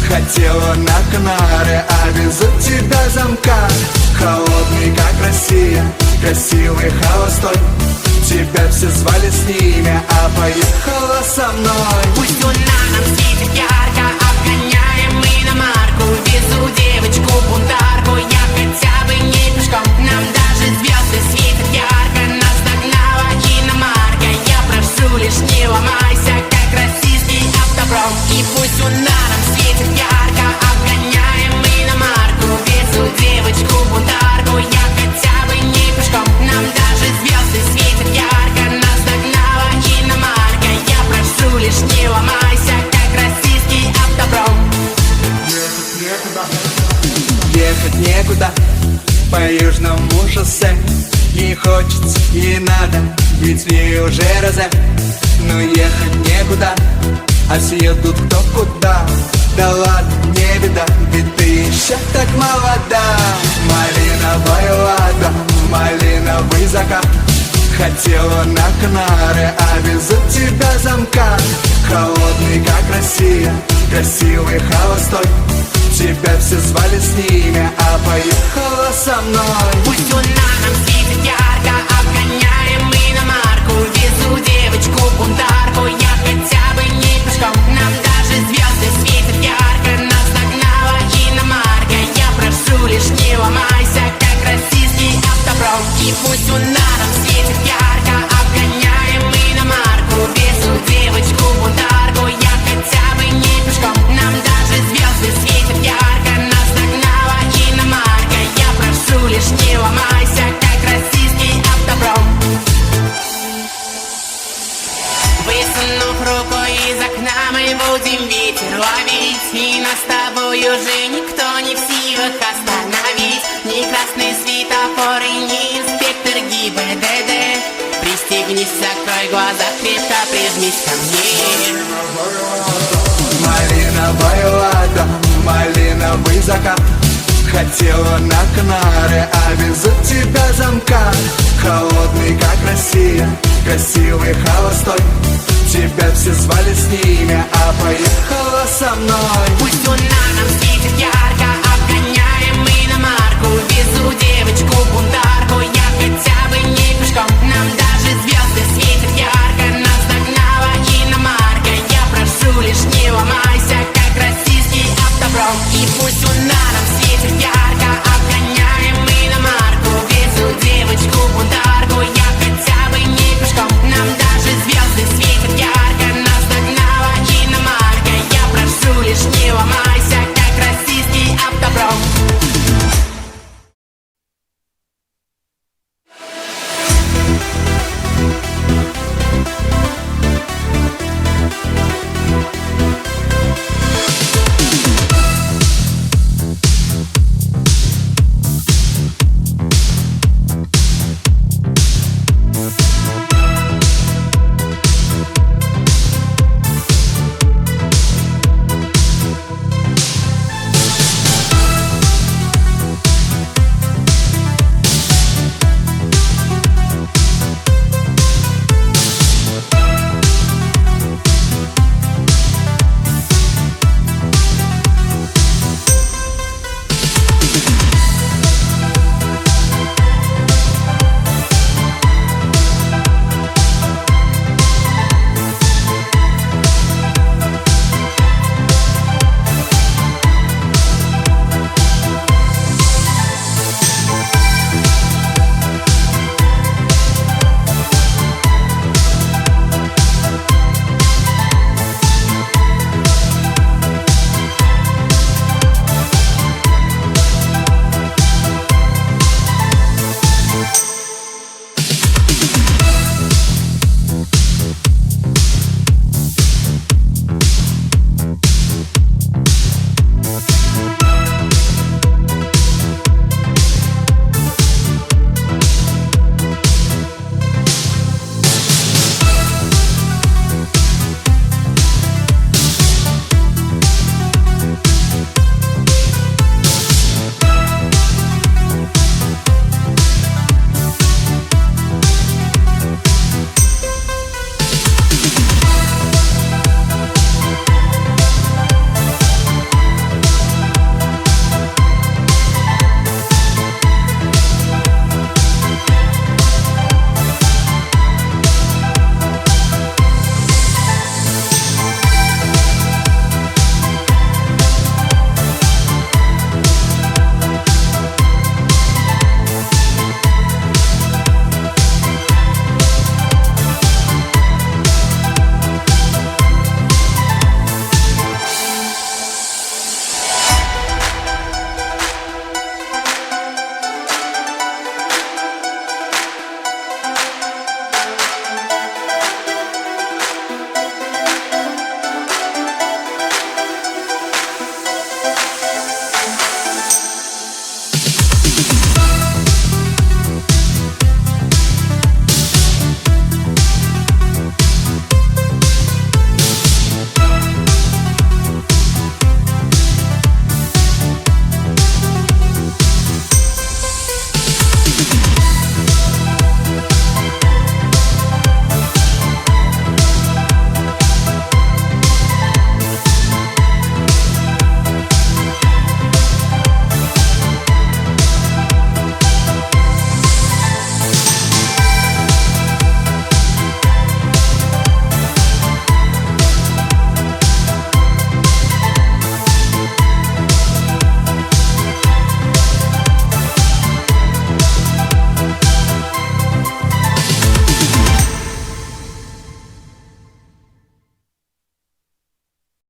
Хотела на Канары, а везут тебя замка. Холодный, как Россия, красивый, холостой. Тебя все звали с ними, а поехала со мной. Пусть луна нам светит ярко, обгоняем мы иномарку. Везу девочку-бунтарку, я хотя бы не пешком. Нам даже звезды светят ярко, нас догнала иномарка. Я прошу, лишь не ломайся, как российский автопром. И пусть луна нам светит ярко, обгоняем мы иномарку. Везу девочку-бунтарку, я хотя бы не пешком. Нам даже звезды светят ярко, нас догнала иномарка. Я прошу, лишь не ломайся, как российский автопром. Ехать некуда по южному шоссе. Не хочется и надо, ведь в ней уже розе. Но ехать некуда, а все едут кто куда. Да ладно, не беда, ведь ты еще так молода. Малиновая лада, малиновый закат. Хотела на Канары, а везут тебя замка. Холодный, как Россия, красивый, холостой. Тебя все звали с ними, а поехала со мной. Пусть луна нам светит ярко, обгоняем мы иномарку. Везу девочку-бунтарку, я хотя бы не пешком. Нам даже звезды светят ярко, нас догнала иномарка. Я прошу, лишь не ломайся, как российский автопром. И пусть луна нам светит ярко, обгоняем мы иномарку. Везу девочку-бунтарку, я хотя бы не пешком. Нам даже звезды светят ярко, нас догнала иномарка. Я прошу, лишь не ломайся, как российский автопром. Высунув руку из окна, мы будем ветер ловить. И нас с тобой уже никто не в силах остановить. Ни красный светофор и ни инспектор ГИБДД. Пристегнись, закрой глаза, крепко прижмись ко мне. Малиновая лада, малиновый закат. Хотела на Канары, а везут тебя замка. Холодный, как Россия, красивый, холостой. Тебя все звали с ними, а поехала со мной. Пусть луна нам светит ярко, обгоняем мы иномарку. Везу девочку-бунтарку, я хотя бы не пешком. Нам даже звезды светят ярко, нас догнала иномарка. Я прошу, лишь не ломайся, как российский автопром. И пусть луна нам